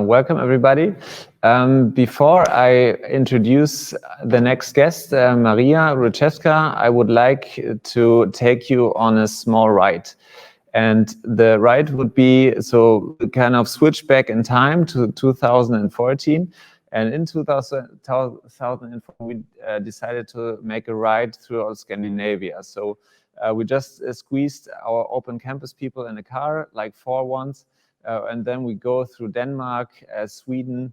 Welcome, everybody. Before I introduce the next guest, Marija Rucevska, I would like to take you on a small ride. And the ride would be, so kind of switch back in time to 2014. And in 2004, we decided to make a ride throughout Scandinavia. So we just squeezed our open campus people in a car, like 4 ones. And then we go through Denmark, Sweden,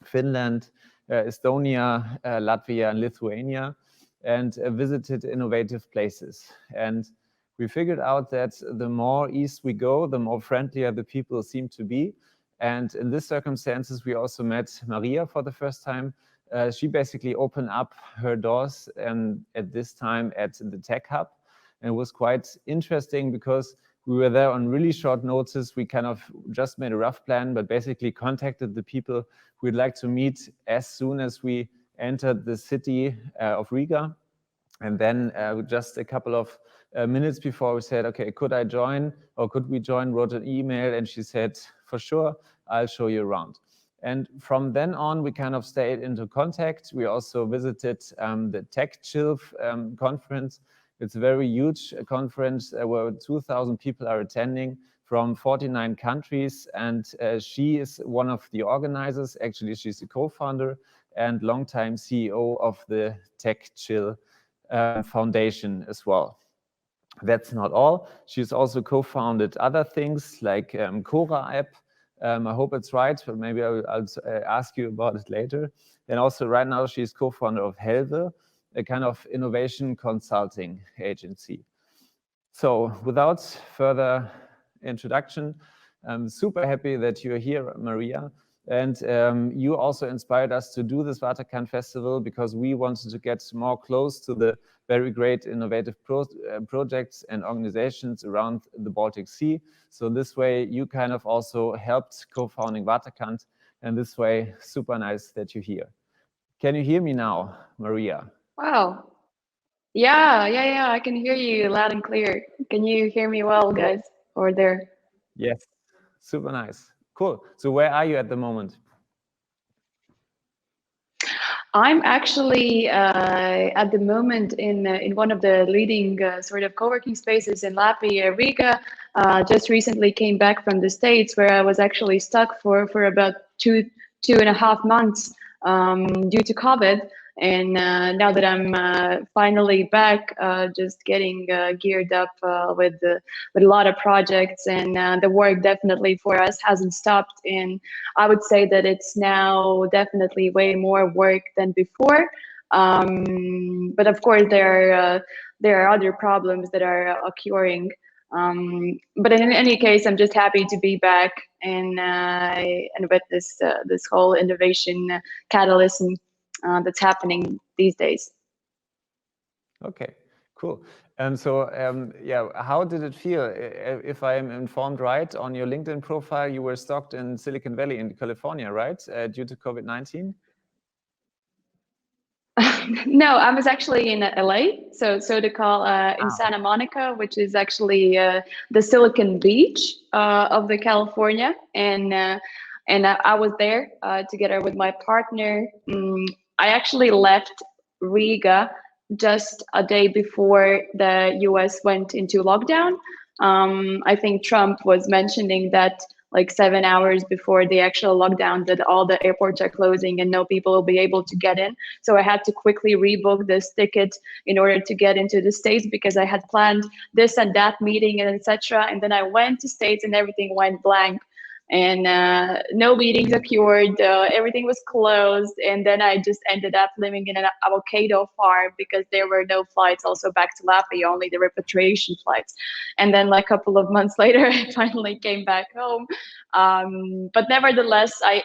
Finland, Estonia, Latvia, and Lithuania, and visited innovative places. And we figured out that the more east we go, the more friendlier the people seem to be. And in these circumstances, we also met Marija for the first time. She basically opened up her doors at this time at the Tech Hub. And it was quite interesting because we were there on really short notice. We kind of just made a rough plan, but basically contacted the people we'd like to meet as soon as we entered the city of Riga. And then just a couple of minutes before, we said, okay, could I join or could we join? Wrote an email, and she said, for sure, I'll show you around. And from then on, we kind of stayed into contact. We also visited the TechChill conference. It's a very huge conference where 2,000 people are attending from 49 countries. And she is one of the organizers. Actually, she's the co-founder and longtime CEO of the TechChill Foundation as well. That's not all. She's also co-founded other things like Cora app. I hope it's right, but maybe I'll ask you about it later. And also right now she's co-founder of Helve, a kind of innovation consulting agency. So without further introduction, I'm super happy that you're here, Marija. And you also inspired us to do this Waterkant Festival because we wanted to get more close to the very great innovative projects and organizations around the Baltic Sea. So this way you kind of also helped co-founding Waterkant, and this way super nice that you're here. Can you hear me now, Marija? Wow. Yeah, I can hear you loud and clear. Can you hear me well, guys, over there? Yes, super nice. Cool. So where are you at the moment? I'm actually at the moment in one of the leading sort of co-working spaces in Latvia, Riga. Just recently came back from the States, where I was actually stuck for about two and a half months due to COVID. And now that I'm finally back, just getting geared up with a lot of projects, and the work definitely for us hasn't stopped. And I would say that it's now definitely way more work than before. But of course, there are other problems that are occurring. But in any case, I'm just happy to be back and with this whole innovation catalyst that's happening these days. Okay, cool. So, yeah, how did it feel? If I am informed right, on your LinkedIn profile, you were stuck in Silicon Valley in California, right? Due to COVID-19? No, I was actually in LA, so to call in Santa Monica, which is actually the Silicon Beach of the California, and I was there together with my partner. I actually left Riga just a day before the US went into lockdown. I think Trump was mentioning that like 7 hours before the actual lockdown that all the airports are closing and no people will be able to get in. So I had to quickly rebook this ticket in order to get into the States because I had planned this and that meeting and etc. And then I went to States and everything went blank. And no meetings occurred, everything was closed, and then I just ended up living in an avocado farm because there were no flights also back to Latvia, only the repatriation flights. And then like a couple of months later, I finally came back home. But nevertheless, I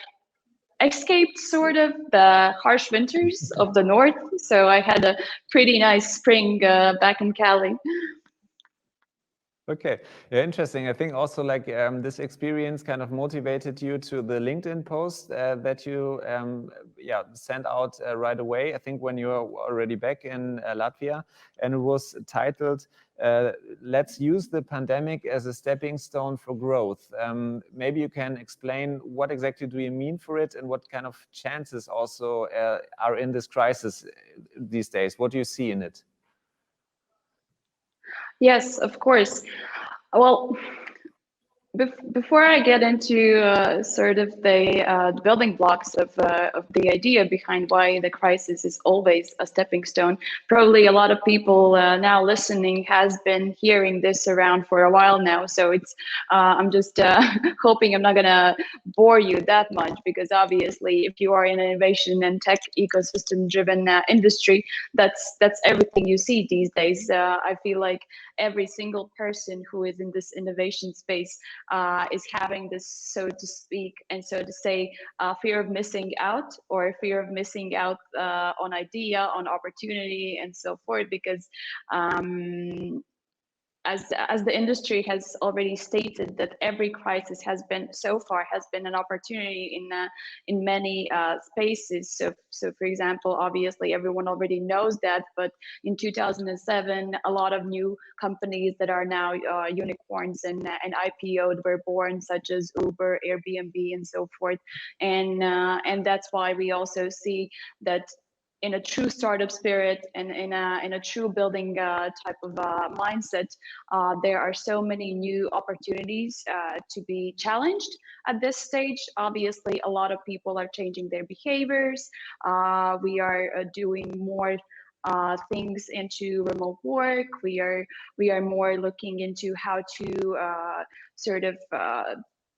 escaped sort of the harsh winters of the north, so I had a pretty nice spring back in Cali. Okay, yeah, interesting. I think also like this experience kind of motivated you to the LinkedIn post that you sent out right away. I think when you were already back in Latvia, and it was titled "Let's use the pandemic as a stepping stone for growth." Maybe you can explain what exactly do you mean for it, and what kind of chances also are in this crisis these days. What do you see in it? Yes, of course. Well, before I get into sort of the building blocks of the idea behind why the crisis is always a stepping stone, probably a lot of people now listening has been hearing this around for a while now. So it's I'm just hoping I'm not gonna bore you that much, because obviously if you are in an innovation and tech ecosystem driven industry, that's everything you see these days. I feel like every single person who is in this innovation space is having this, so to speak, and so to say, fear of missing out, or fear of missing out on idea, on opportunity, and so forth, because as the industry has already stated, that every crisis has been so far has been an opportunity in many spaces. So for example, obviously everyone already knows that, but in 2007 a lot of new companies that are now unicorns and IPO'd were born, such as Uber, Airbnb, and so forth. And that's why we also see that in a true startup spirit and in a true building type of mindset, there are so many new opportunities to be challenged at this stage. Obviously, a lot of people are changing their behaviors. We are doing more things into remote work. We are more looking into how to sort of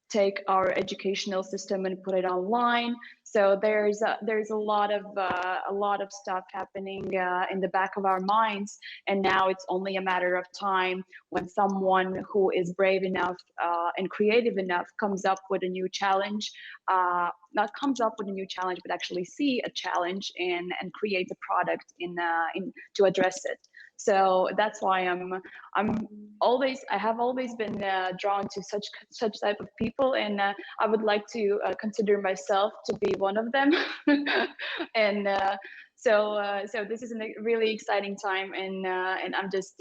take our educational system and put it online. So there's a lot of stuff happening in the back of our minds, and now it's only a matter of time when someone who is brave enough and creative enough comes up with a new challenge, not comes up with a new challenge, but actually see a challenge and create a product in to address it. So that's why I have always been drawn to such type of people, and I would like to consider myself to be one of them. And so this is a really exciting time, and I'm just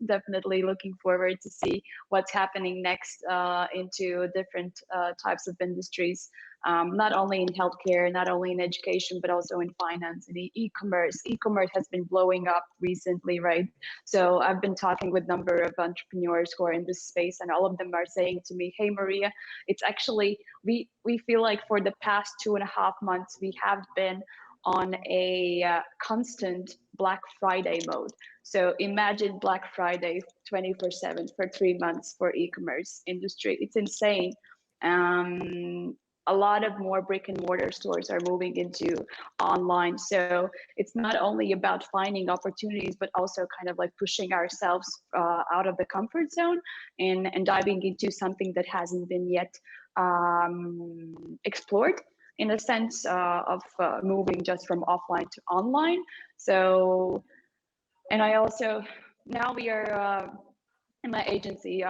definitely looking forward to see what's happening next into different types of industries, not only in healthcare, not only in education, but also in finance and e-commerce. E-commerce has been blowing up recently, right? So I've been talking with a number of entrepreneurs who are in this space, and all of them are saying to me, "Hey, Marija, it's actually we feel like for the past 2.5 months we have been on a constant Black Friday mode." So imagine Black Friday 24/7 for 3 months for e-commerce industry. It's insane. A lot of more brick and mortar stores are moving into online. So it's not only about finding opportunities, but also kind of like pushing ourselves out of the comfort zone and diving into something that hasn't been yet explored, in a sense of moving just from offline to online. So, and I also, now we are, in my agency,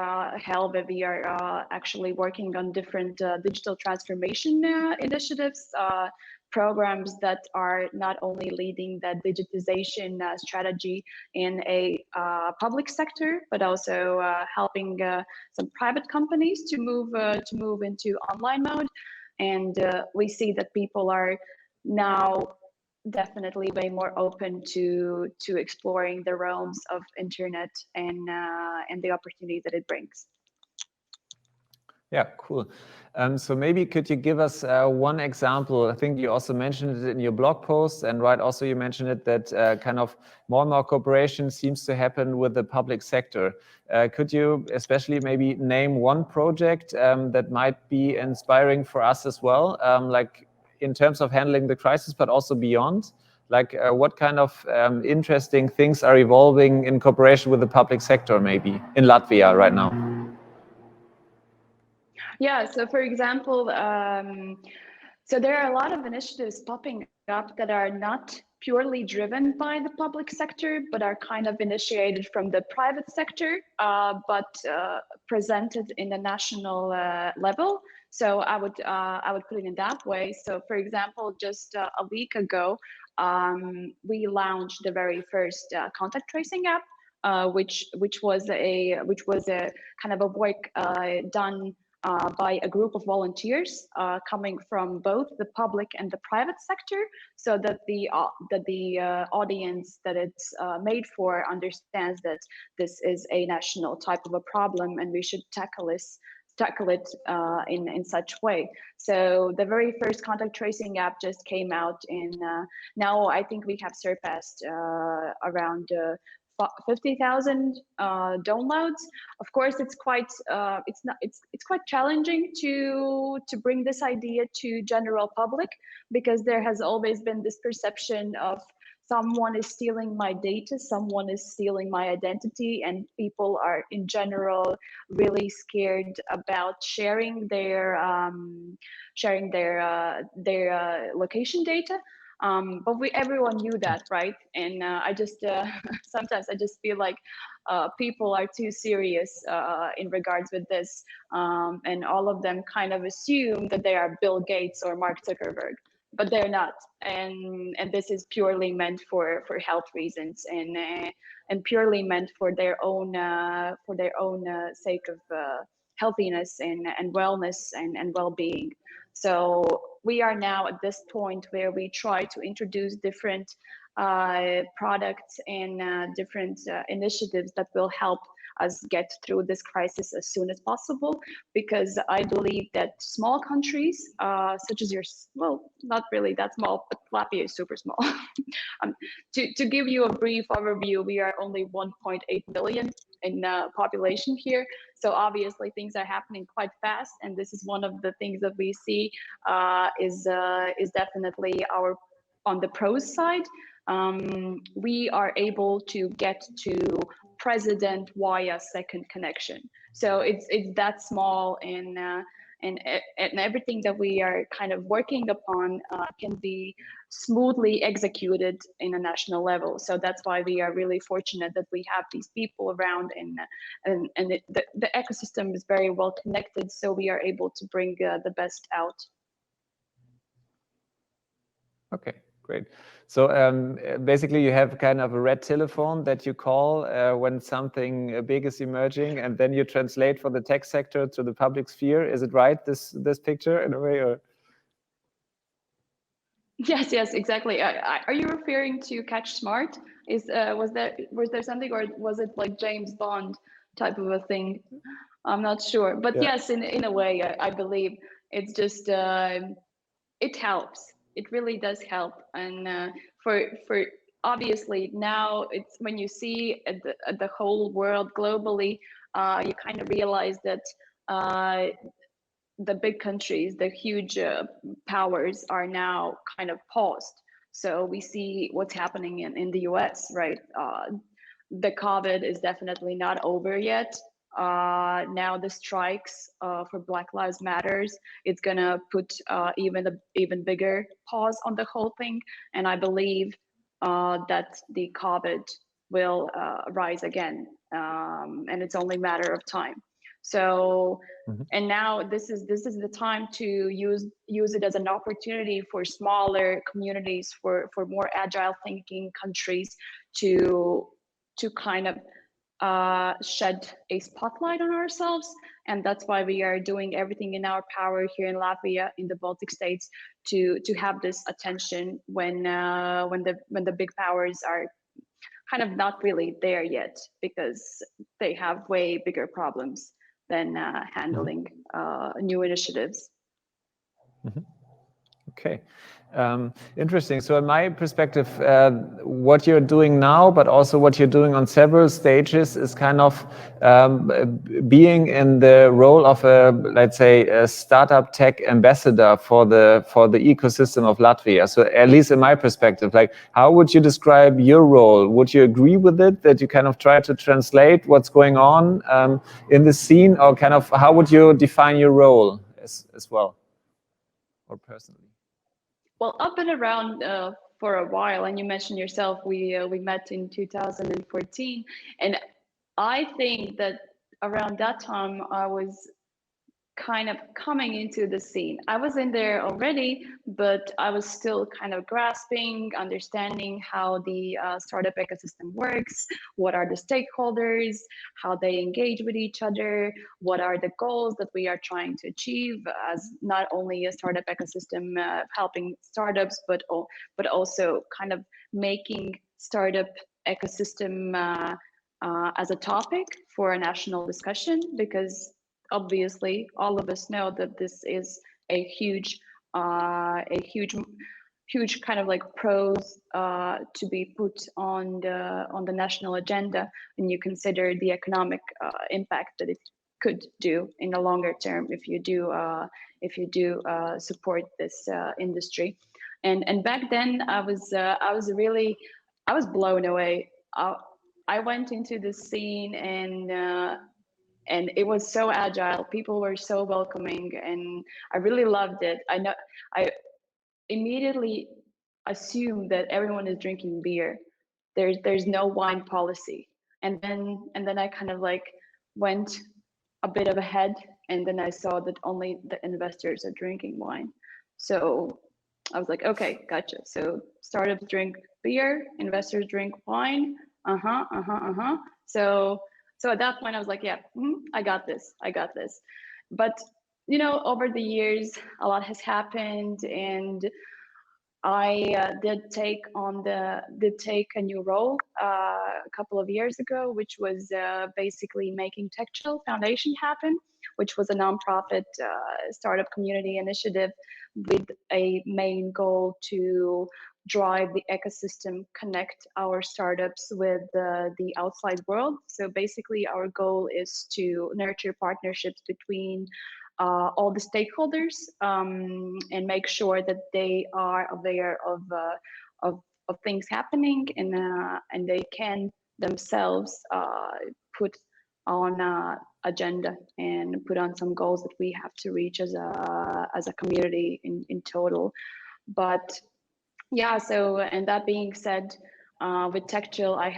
Helve, we are actually working on different digital transformation initiatives, programs that are not only leading that digitization strategy in a public sector, but also helping some private companies to move into online mode. And we see that people are now definitely way more open to exploring the realms of internet and the opportunity that it brings. Yeah, cool. So maybe could you give us one example? I think you also mentioned it in your blog post, and right, also you mentioned it that kind of more and more cooperation seems to happen with the public sector. Could you especially maybe name one project that might be inspiring for us as well, like in terms of handling the crisis, but also beyond? Like what kind of interesting things are evolving in cooperation with the public sector, maybe in Latvia right now? Yeah, so for example, so there are a lot of initiatives popping up that are not purely driven by the public sector, but are kind of initiated from the private sector, but presented in the national level. So I would put it in that way. So for example, just a week ago, we launched the very first contact tracing app, which was a kind of a work done by a group of volunteers coming from both the public and the private sector, so that the audience that it's made for understands that this is a national type of a problem and we should tackle it in such way. So the very first contact tracing app just came out in now I think we have surpassed around 50,000 downloads. Of course, it's quite it's quite challenging to bring this idea to general public, because there has always been this perception of someone is stealing my data, someone is stealing my identity, and people are in general really scared about sharing their location data. But everyone knew that, right? And I just sometimes I just feel like people are too serious in regards with this, and all of them kind of assume that they are Bill Gates or Mark Zuckerberg, but they're not. And this is purely meant for health reasons, and purely meant for their own sake of healthiness and wellness and well-being. So we are now at this point where we try to introduce different products and different initiatives that will help us get through this crisis as soon as possible, because I believe that small countries such as yours, well, not really that small, but Latvia is super small. To give you a brief overview, we are only 1.8 million in population here. So obviously things are happening quite fast, and this is one of the things that we see is definitely on the pros side. We are able to get to president via second connection. So it's that small, and everything that we are kind of working upon can be smoothly executed in a national level. So that's why we are really fortunate that we have these people around, and the ecosystem is very well connected, so we are able to bring the best out. Okay, great. So basically you have kind of a red telephone that you call when something big is emerging, and then you translate for the tech sector to the public sphere. Is it right, this picture in a way? Or? Yes, exactly. Are you referring to Catch Smart? Was there something, or was it like James Bond type of a thing? I'm not sure, but yeah. Yes, in a way, I believe it's just it helps. It really does help, and for obviously now it's when you see at the whole world globally, you kind of realize that the big countries, the huge powers are now kind of paused. So we see what's happening in the US, right? The COVID is definitely not over yet. Now the strikes for Black Lives Matters, it's gonna put even bigger pause on the whole thing. And I believe that the COVID will rise again, and it's only a matter of time. So, and now this is the time to use it as an opportunity for smaller communities, for more agile thinking countries to kind of shed a spotlight on ourselves. And that's why we are doing everything in our power here in Latvia, in the Baltic states, to have this attention when the big powers are kind of not really there yet, because they have way bigger problems than handling new initiatives. Okay, interesting. So in my perspective, what you're doing now, but also what you're doing on several stages, is kind of being in the role of let's say, a startup tech ambassador for the ecosystem of Latvia. So at least in my perspective, like, how would you describe your role? Would you agree with it, that you kind of try to translate what's going on in the scene, or kind of how would you define your role as well, or personally? Well, up and around for a while. And you mentioned yourself, we met in 2014, and I think that around that time I was kind of coming into the scene. I was in there already, but I was still kind of grasping, understanding how the startup ecosystem works, what are the stakeholders, how they engage with each other, what are the goals that we are trying to achieve as not only a startup ecosystem helping startups, but also kind of making startup ecosystem as a topic for a national discussion, because obviously all of us know that this is a huge huge kind of like pros to be put on the national agenda when you consider the economic impact that it could do in the longer term if you do support this industry. And back then I was blown away. I went into the scene, and it was so agile. People were so welcoming, and I really loved it. I immediately assumed that everyone is drinking beer. There's no wine policy, and then I kind of like went a bit of ahead, and then I saw that only the investors are drinking wine. So I was like, okay, gotcha. So startups drink beer, investors drink wine. So at that point, I was like, yeah, I got this. But over the years, a lot has happened, and I did take a new role a couple of years ago, which was basically making TechChill Foundation happen, which was a nonprofit startup community initiative with a main goal to drive the ecosystem, connect our startups with the outside world. So basically, our goal is to nurture partnerships between all the stakeholders and make sure that they are aware of things happening, and they can themselves put on agenda and put on some goals that we have to reach as a community in total. But yeah, so, and that being said, with TechChill, I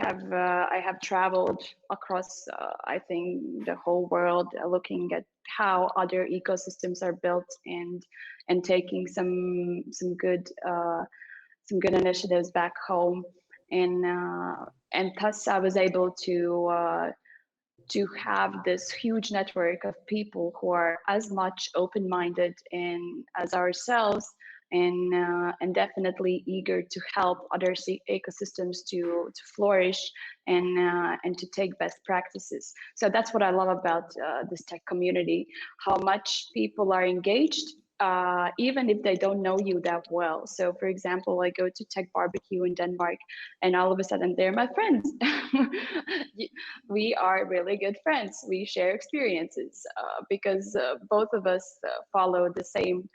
have traveled across I think the whole world, looking at how other ecosystems are built, and taking some good initiatives back home, and thus I was able to have this huge network of people who are as much open-minded and as ourselves, and definitely eager to help other ecosystems to flourish, and to take best practices. So that's what I love about this tech community, how much people are engaged, even if they don't know you that well. So for example, I go to Tech Barbecue in Denmark, and all of a sudden they're my friends. We are really good friends. We share experiences because both of us follow the same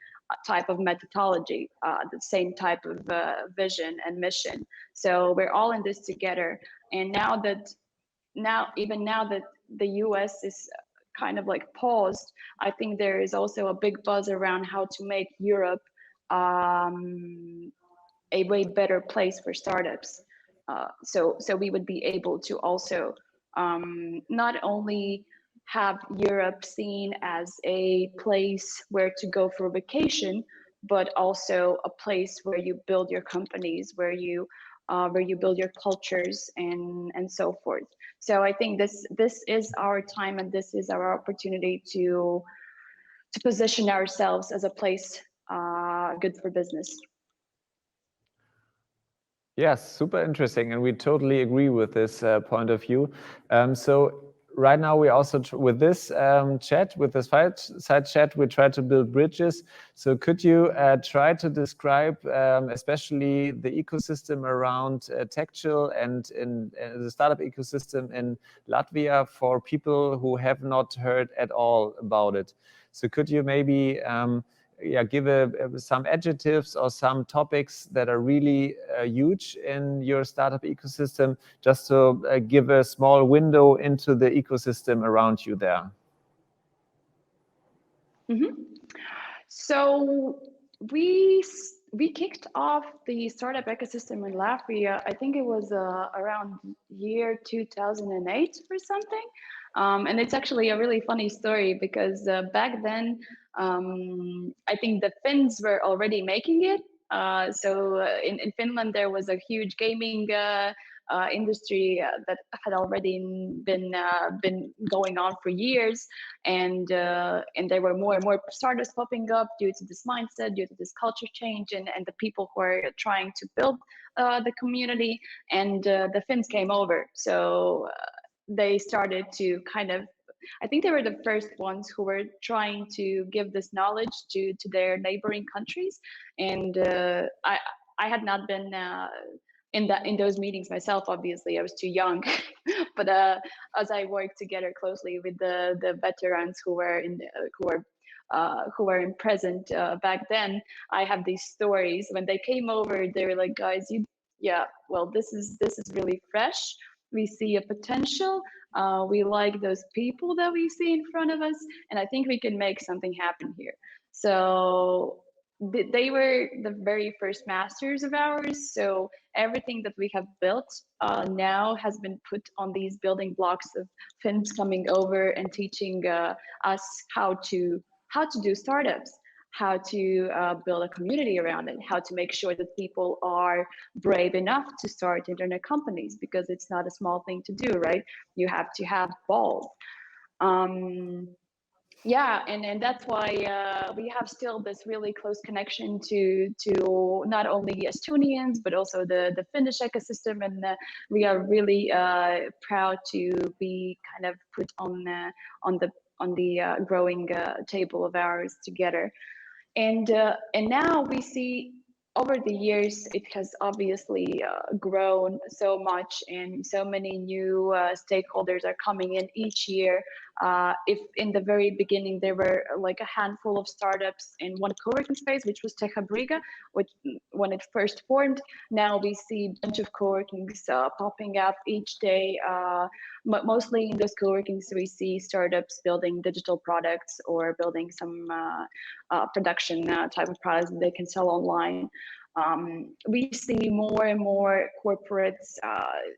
type of methodology, the same type of vision and mission. So we're all in this together. And now that the US is kind of like paused, I think there is also a big buzz around how to make Europe a way better place for startups. So we would be able to also not only have Europe seen as a place where to go for vacation, but also a place where you build your companies, where you build your cultures, and so forth. So I think this is our time, and this is our opportunity to position ourselves as a place good for business. Yes, super interesting, and we totally agree with this point of view. So right now we also, with this chat, with this Fireside Chat, we try to build bridges. So could you try to describe especially the ecosystem around TechChill and in the startup ecosystem in Latvia for people who have not heard at all about it? So could you maybe give some adjectives or some topics that are really huge in your startup ecosystem, just to give a small window into the ecosystem around you there? Mm-hmm. So we we kicked off the startup ecosystem in Latvia. I think it was around year 2008 or something. And it's actually a really funny story because back then, I think the Finns were already making it. In Finland, there was a huge gaming industry that had already been going on for years, and there were more and more startups popping up due to this mindset, due to this culture change, and the people who are trying to build the community. And the Finns came over, so they started to kind of, I think they were the first ones who were trying to give this knowledge to their neighboring countries. And I had not been in those meetings myself. Obviously, I was too young. But as I worked together closely with the veterans who were who were in present back then, I have these stories. When they came over, they were like, "Guys, yeah, well, this is really fresh. We see a potential. We like those people that we see in front of us, and I think we can make something happen here." So they were the very first masters of ours. So everything that we have built now has been put on these building blocks of Finns coming over and teaching us how to do startups, how to build a community around it, how to make sure that people are brave enough to start internet companies, because it's not a small thing to do, right? You have to have balls. Yeah, and that's why we have still this really close connection to not only Estonians but also the Finnish ecosystem, and we are really proud to be kind of put on the growing table of ours together. And now we see over the years it has obviously grown so much, and so many new stakeholders are coming in each year. If in the very beginning there were like a handful of startups in one co-working space, which was Techabriga, which when it first formed, now we see a bunch of co-workings popping up each day. Mostly in those co-workings we see startups building digital products or building some production type of products that they can sell online. We see more and more corporates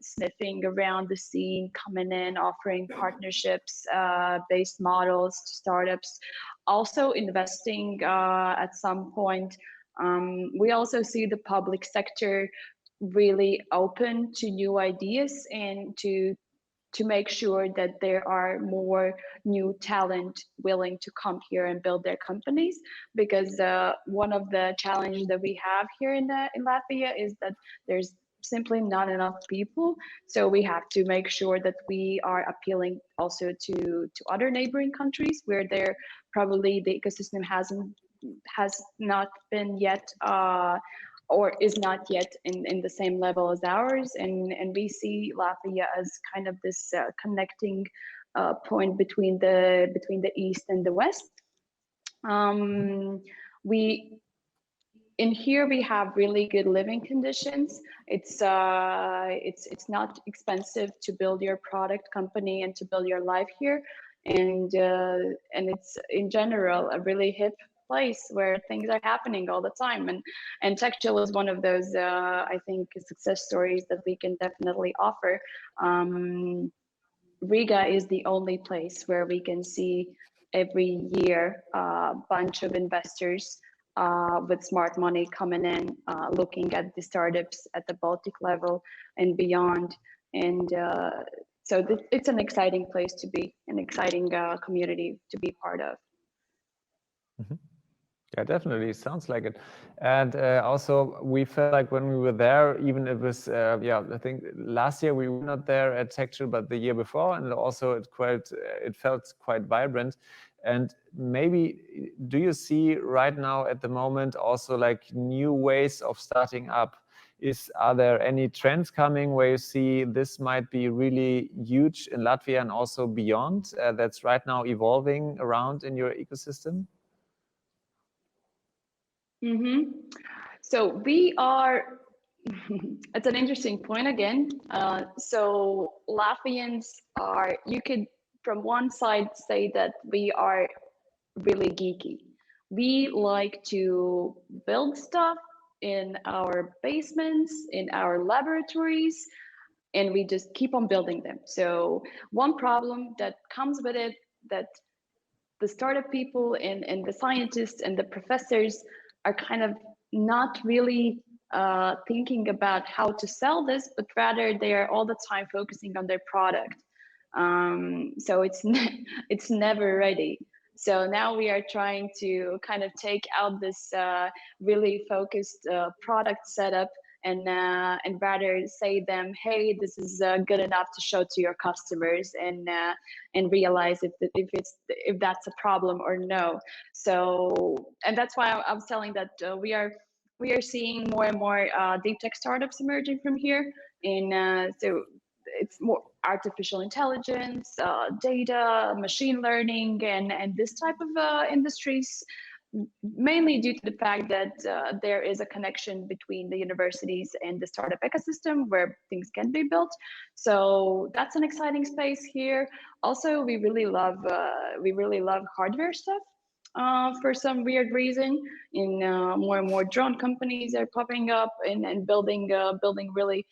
sniffing around the scene, coming in, offering partnerships based models to startups, also investing at some point. We also see the public sector really open to new ideas and to make sure that there are more new talent willing to come here and build their companies. Because one of the challenges that we have here in Latvia is that there's simply not enough people. So we have to make sure that we are appealing also to other neighboring countries where there probably the ecosystem has not been yet or is not yet in the same level as ours. And we see Latvia as kind of this connecting point between the East and the West. We in here we have really good living conditions. It's not expensive to build your product company and to build your life here, and it's in general a really hip place where things are happening all the time. And TechChill is one of those I think success stories that we can definitely offer. Riga is the only place where we can see every year a bunch of investors with smart money coming in, looking at the startups at the Baltic level and beyond. And so it's an exciting place to be, an exciting community to be part of. Mm-hmm. Yeah, definitely. Sounds like it. And also, we felt like when we were there, even it was, I think last year we were not there at TechChill, but the year before, and also it felt quite vibrant. And maybe, do you see right now at the moment also like new ways of starting up? Are there any trends coming where you see this might be really huge in Latvia and also beyond, that's right now evolving around in your ecosystem? Mm-hmm. So we are, it's an interesting point again. So Latvians are, you could from one side say that we are really geeky. We like to build stuff in our basements, in our laboratories, and we just keep on building them. So one problem that comes with it, that the startup people and the scientists and the professors are kind of not really thinking about how to sell this, but rather they are all the time focusing on their product. So it's never ready. So now we are trying to kind of take out this really focused product setup and rather say them, hey, this is good enough to show to your customers and realize if that's a problem or no. So, and that's why I was telling that we are seeing more and more deep tech startups emerging from here. So it's more artificial intelligence, data, machine learning, and this type of industries, mainly due to the fact that there is a connection between the universities and the startup ecosystem where things can be built. So that's an exciting space here. Also, we really love hardware stuff. For some weird reason, in more and more drone companies are popping up and building really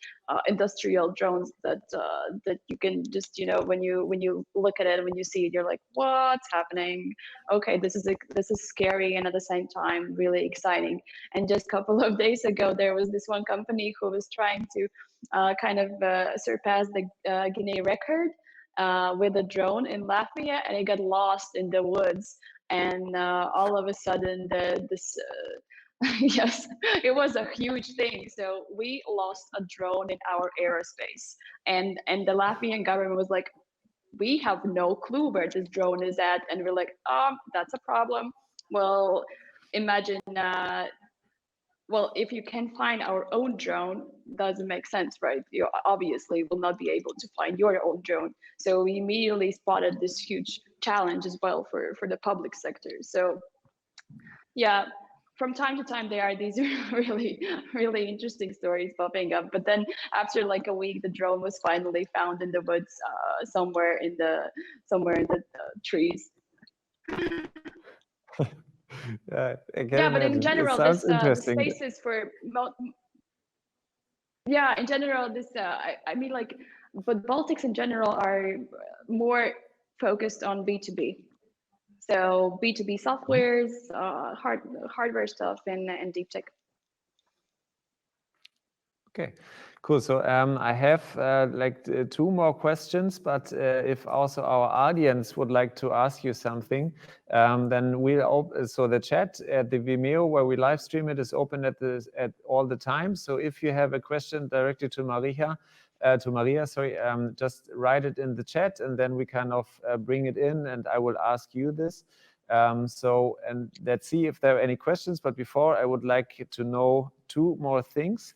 industrial drones that you can just, when you look at it, when you see it, you're like, what's happening? Okay, this is scary and at the same time really exciting. And just a couple of days ago, there was this one company who was trying to kind of surpass the Guinness record with a drone in Latvia, and it got lost in the woods. And all of a sudden, this yes, it was a huge thing. So we lost a drone in our aerospace, and the Latvian government was like, we have no clue where this drone is at, and we're like, that's a problem. Well, imagine. Well, if you can find our own drone, doesn't make sense, right? You obviously will not be able to find your own drone. So we immediately spotted this huge challenge as well for the public sector. So yeah, from time to time there are these really interesting stories popping up. But then after like a week, the drone was finally found in the woods, somewhere in the trees. I Yeah, but in imagine. It general, sounds this the interesting. spaces for yeah, in general, this I mean, like, but Baltics in general are more focused on B2B. So B2B softwares, hardware stuff, and deep tech. Okay, cool. So I have two more questions, but if also our audience would like to ask you something, then we'll open. So the chat at the Vimeo where we live stream it is open at all the time. So if you have a question directly to Marija, sorry, just write it in the chat, and then we kind of bring it in, and I will ask you this. And let's see if there are any questions. But before, I would like to know two more things.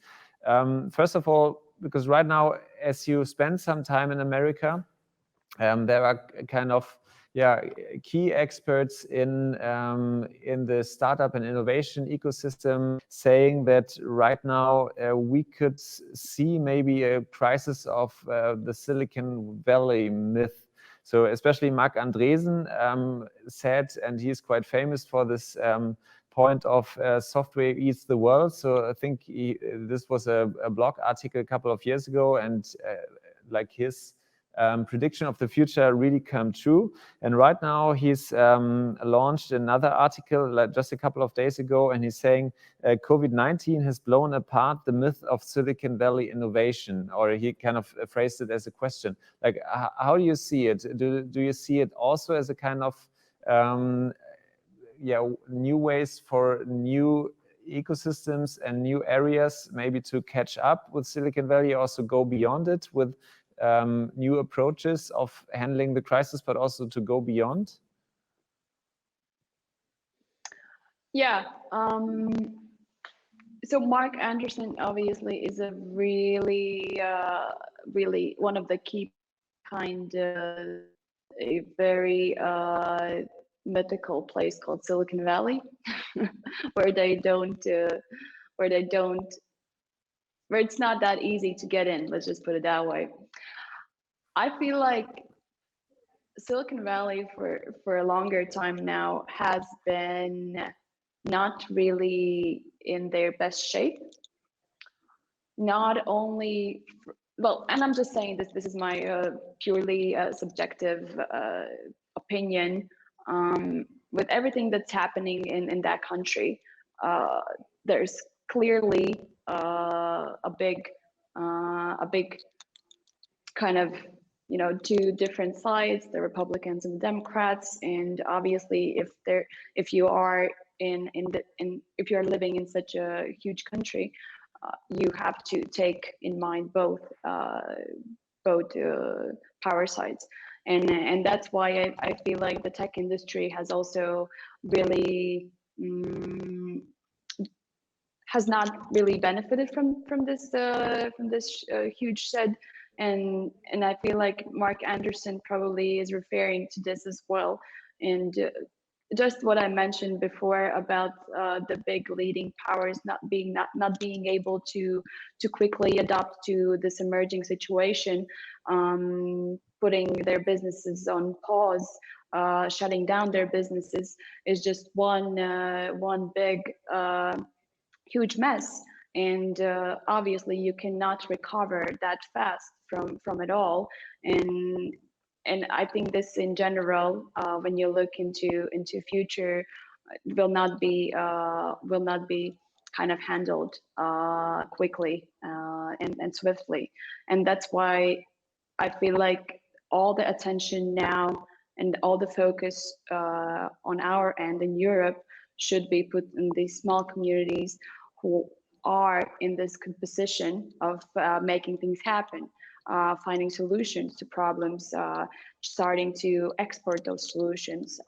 First of all, because right now, as you spend some time in America, there are kind of key experts in the startup and innovation ecosystem saying that right now we could see maybe a crisis of the Silicon Valley myth. So especially Marc Andreessen said, and he's quite famous for this point of software eats the world. So I think this was a blog article a couple of years ago, and like his prediction of the future really come true. And right now he's launched another article like just a couple of days ago, and he's saying COVID-19 has blown apart the myth of Silicon Valley innovation, or he kind of phrased it as a question. Like, how do you see it? Do you see it also as a kind of new ways for new ecosystems and new areas maybe to catch up with Silicon Valley, also go beyond it with new approaches of handling the crisis, but also to go beyond? Yeah. So Marc Andreessen obviously is a really one of the key kind of a very mythical place called Silicon Valley, where it's not that easy to get in. Let's just put it that way. I feel like Silicon Valley for a longer time now has been not really in their best shape. Not only, well, and I'm just saying this is my purely subjective opinion. With everything that's happening in that country, there's clearly a big kind of, you know, two different sides, the Republicans and the Democrats. And obviously, if you are if you're living in such a huge country, you have to take in mind both power sides. And that's why I feel like the tech industry has also really has not really benefited from this huge shed. And I feel like Mark Anderson probably is referring to this as well. And just what I mentioned before about the big leading powers not being able to quickly adapt to this emerging situation, putting their businesses on pause, shutting down their businesses, is just one big huge mess. And obviously you cannot recover that fast from it all. And I think this in general, when you look into future, will not be kind of handled quickly and swiftly. And that's why I feel like all the attention now and all the focus on our end in Europe should be put in these small communities who are in this position of making things happen, finding solutions to problems, starting to export those solutions,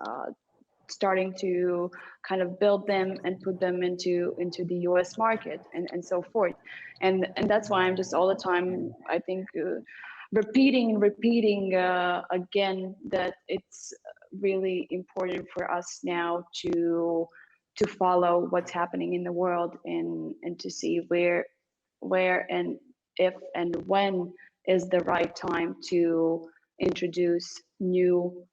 starting to kind of build them and put them into the US market and so forth. And that's why I'm just all the time, I think, repeating again that it's really important for us now to follow what's happening in the world and to see where and if and when is the right time to introduce new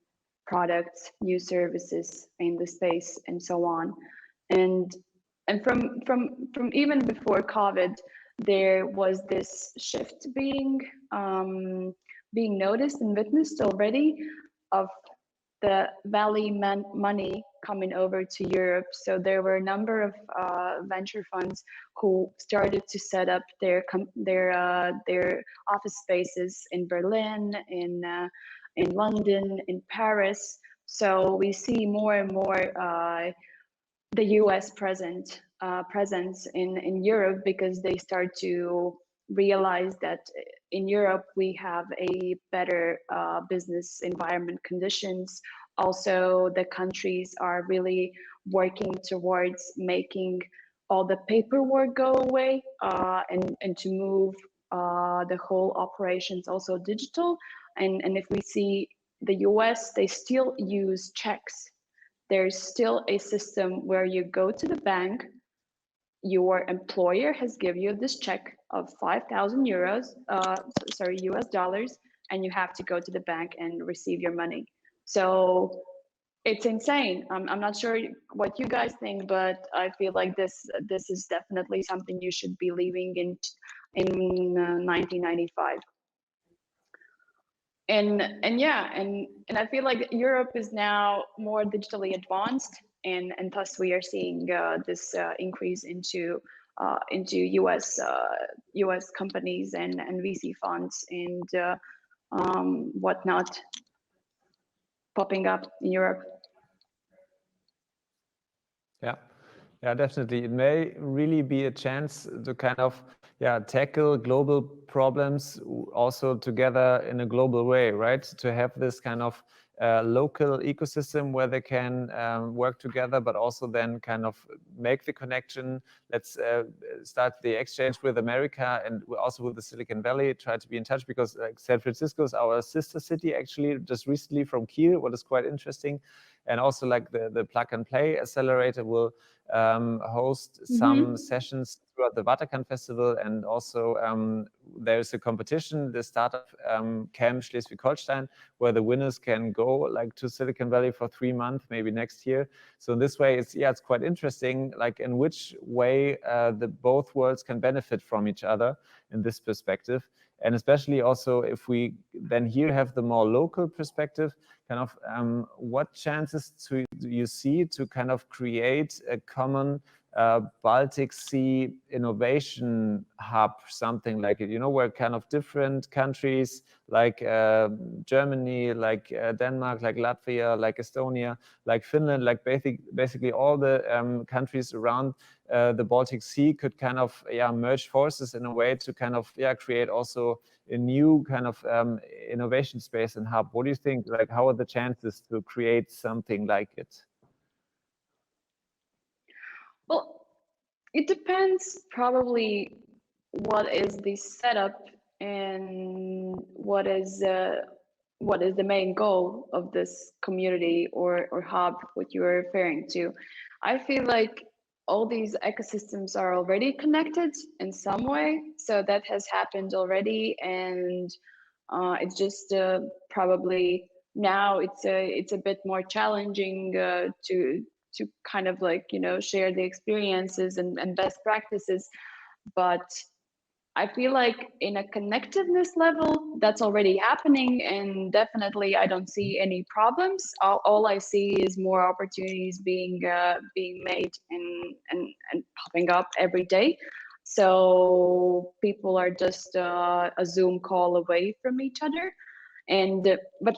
products, new services in the space, and so on. And from even before COVID, there was this shift being noticed and witnessed already of the Valley money coming over to Europe. So there were a number of venture funds who started to set up their office spaces in Berlin, in London, in Paris. So we see more and more the US presence in Europe, because they start to realize that in Europe we have a better business environment conditions. Also, the countries are really working towards making all the paperwork go away and to move the whole operations also digital. And if we see the US, they still use checks. There's still a system where you go to the bank, your employer has given you this check of 5,000 euros, US dollars, and you have to go to the bank and receive your money. So it's insane. I'm not sure what you guys think, but I feel like this is definitely something you should be leaving in 1995. And I feel like Europe is now more digitally advanced, and thus we are seeing this increase into US companies and VC funds and whatnot popping up in Europe. Yeah, definitely. It may really be a chance to kind of tackle global problems also together in a global way, right? To have this kind of local ecosystem where they can work together, but also then kind of make the connection. Let's start the exchange with America and also with the Silicon Valley, try to be in touch, because San Francisco is our sister city, actually, just recently from Kiel, what is quite interesting. And also like the Plug and Play Accelerator will host some sessions throughout the Waterkant Festival. And also there's a competition, the startup camp Schleswig-Holstein, where the winners can go go like to Silicon Valley for 3 months, maybe next year. So in this way, it's quite interesting, like in which way the both worlds can benefit from each other in this perspective. And especially also if we then here have the more local perspective, kind of what chances do you see to kind of create a common Baltic Sea innovation hub, something like it, where kind of different countries like Germany, like Denmark, like Latvia, like Estonia, like Finland, like basically all the countries around the Baltic Sea could kind of merge forces in a way to kind of create also a new kind of innovation space and hub. What do you think? Like, how are the chances to create something like it? Well, it depends probably what is the setup and what is the main goal of this community or hub, what you are referring to. I feel like all these ecosystems are already connected in some way, so that has happened already, and it's just probably now it's a bit more challenging to kind of like share the experiences and best practices, but I feel like in a connectiveness level, that's already happening, and definitely I don't see any problems. All I see is more opportunities being made and popping up every day. So people are just a Zoom call away from each other, and but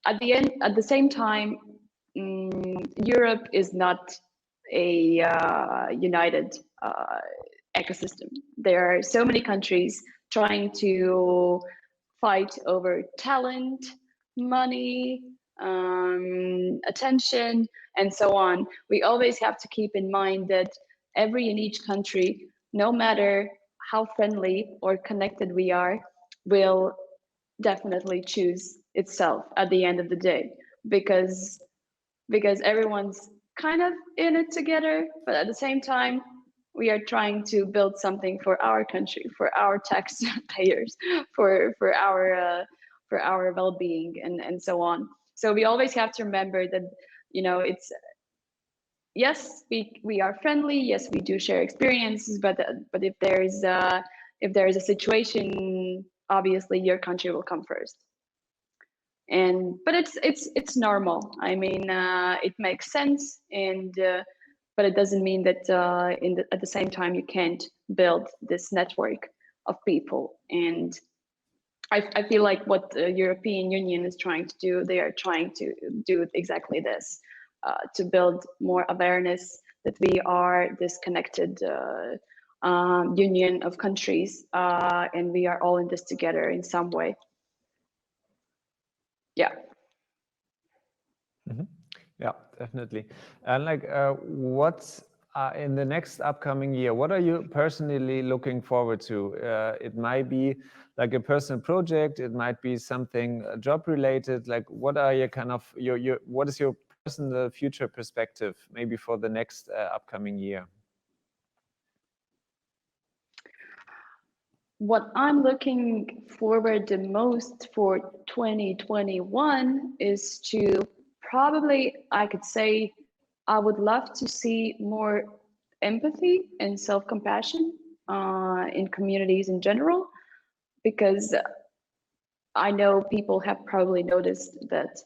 at the same time, Europe is not a united ecosystem. There are so many countries trying to fight over talent, money, attention, and so on. We always have to keep in mind that every and each country, no matter how friendly or connected we are, will definitely choose itself at the end of the day, because everyone's kind of in it together, but at the same time we are trying to build something for our country, for our taxpayers, for our well-being, and so on. So we always have to remember that it's, yes, we are friendly, yes, we do share experiences, but if there's a situation, obviously your country will come first. But it's normal. I mean, it makes sense, and but it doesn't mean that at the same time you can't build this network of people. And I feel like what the European Union is trying to do, they are trying to do exactly this, to build more awareness that we are this connected union of countries, and we are all in this together in some way. Yeah. Mm-hmm. Yeah, definitely. And like, what's in the next upcoming year? What are you personally looking forward to? It might be like a personal project. It might be something job related. Like, what are your kind of what is your personal future perspective, maybe for the next upcoming year? What I'm looking forward the most for 2021 is to probably, I could say, I would love to see more empathy and self-compassion in communities in general, because I know people have probably noticed that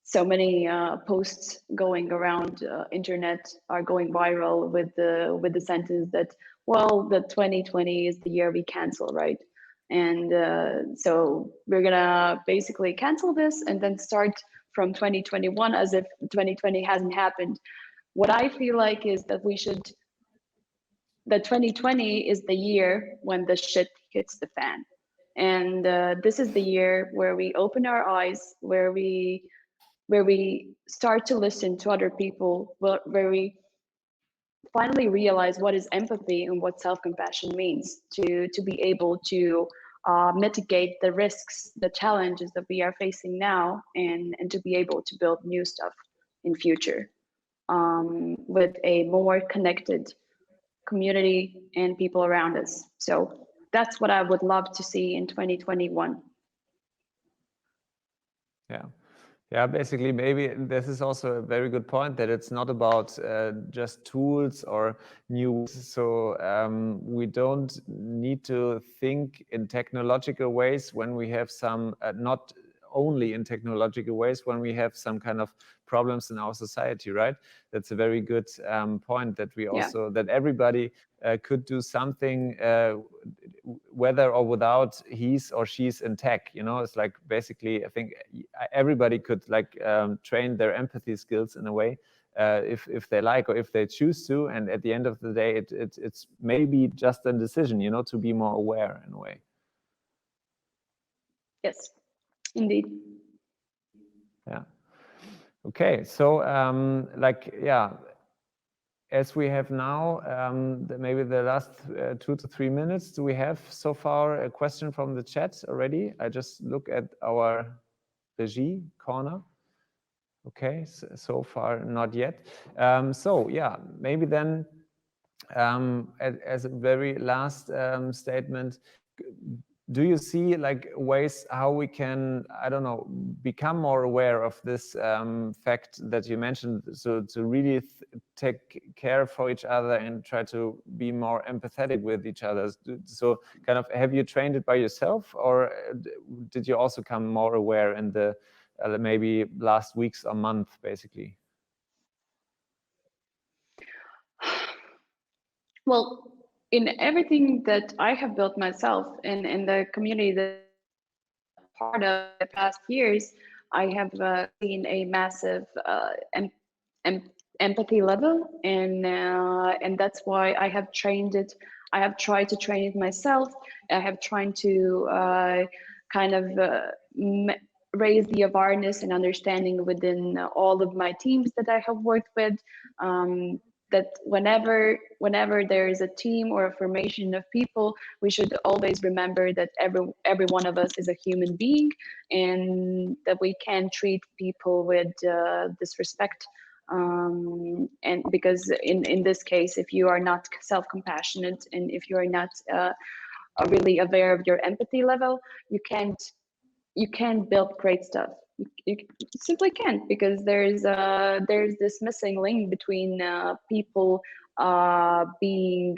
so many posts going around internet are going viral with the sentence that, well, the 2020 is the year we cancel, right? And so we're gonna basically cancel this and then start from 2021 as if 2020 hasn't happened. What I feel like is that that 2020 is the year when the shit hits the fan. And this is the year where we open our eyes, where we start to listen to other people, where we finally realize what is empathy and what self-compassion means, to be able to mitigate the risks, the challenges that we are facing now, and to be able to build new stuff in future, with a more connected community and people around us. So that's what I would love to see in 2021. Yeah. Yeah, basically, maybe this is also a very good point that it's not about just tools or new. So we don't need to think in technological ways when we have some, not only in technological ways when we have some kind of problems in our society, right? That's a very good point that we also, that everybody could do something, whether or without he's or she's in tech. You know, it's like basically, I think everybody could like train their empathy skills in a way if they like or if they choose to. And at the end of the day, it's maybe just a decision, you know, to be more aware in a way. Yes, indeed. Yeah. Okay. So like, yeah. As we have now, maybe the last 2 to 3 minutes, do we have so far a question from the chat already? I just look at our regie corner. Okay, so far not yet. So yeah, maybe then as a very last statement, do you see like ways how we can, I don't know, become more aware of this fact that you mentioned, so to really take care for each other and try to be more empathetic with each other? So kind of, have you trained it by yourself, or did you also come more aware in the maybe last weeks or month, basically? Well, in everything that I have built myself and in the community that part of the past years, I have seen a massive empathy level, and that's why I have trained it. I have tried to train it myself. I have tried to kind of raise the awareness and understanding within all of my teams that I have worked with. That whenever there is a team or a formation of people, we should always remember that every one of us is a human being, and that we can treat people with disrespect. And because in this case, if you are not self-compassionate and if you are not really aware of your empathy level, you can't build great stuff. You simply can't, because there's this missing link between people being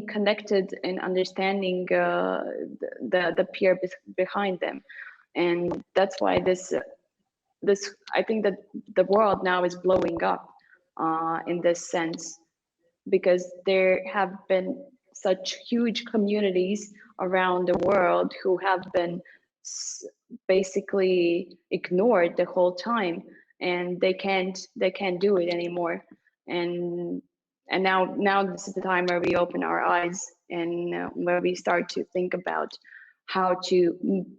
connected and understanding the peer behind them. And that's why this I think that the world now is blowing up in this sense, because there have been such huge communities around the world who have been basically ignored the whole time, and they can't do it anymore. And now this is the time where we open our eyes, and where we start to think about how to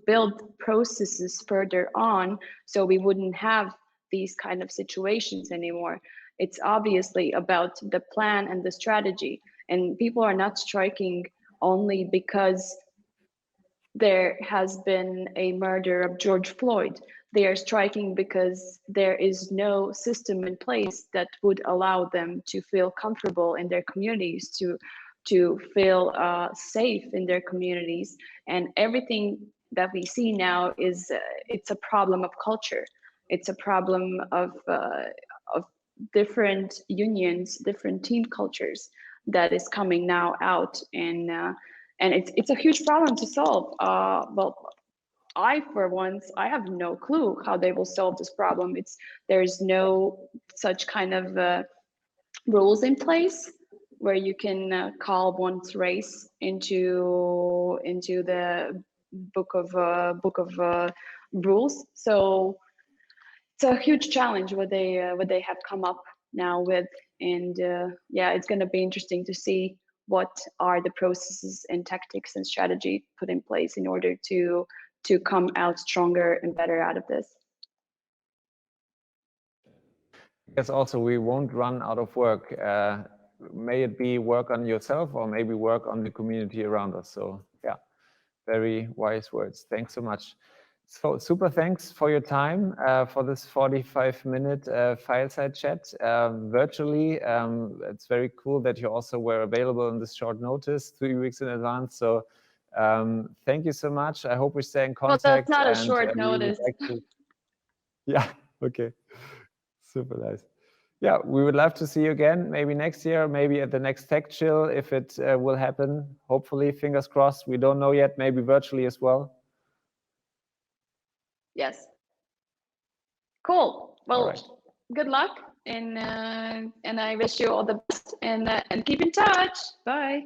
build processes further on, so we wouldn't have these kind of situations anymore. It's obviously about the plan and the strategy, and people are not striking only because there has been a murder of George Floyd. They are striking because there is no system in place that would allow them to feel comfortable in their communities, to feel safe in their communities. And everything that we see now is it's a problem of culture. It's a problem of different unions, different team cultures that is coming now out, and it's a huge problem to solve. Well, for once, I have no clue how they will solve this problem. There's no such kind of rules in place where you can call one's race into the book of rules. So it's a huge challenge what they have come up now with, and yeah, it's going to be interesting to see what are the processes and tactics and strategy put in place in order to come out stronger and better out of this. Yes, also we won't run out of work. May it be work on yourself or maybe work on the community around us. So yeah, very wise words. Thanks so much. So super thanks for your time for this 45-minute Fireside Chat virtually. It's very cool that you also were available on this short notice, 3 weeks in advance. So Thank you so much. I hope we stay in Well, contact. that's not a and, short we would notice. like to... Yeah, okay. Super nice. Yeah, we would love to see you again, maybe next year, maybe at the next TechChill, if it will happen. Hopefully, fingers crossed. We don't know yet, maybe virtually as well. Yes. Cool. Well, right. Good luck, and I wish you all the best, and keep in touch. Bye.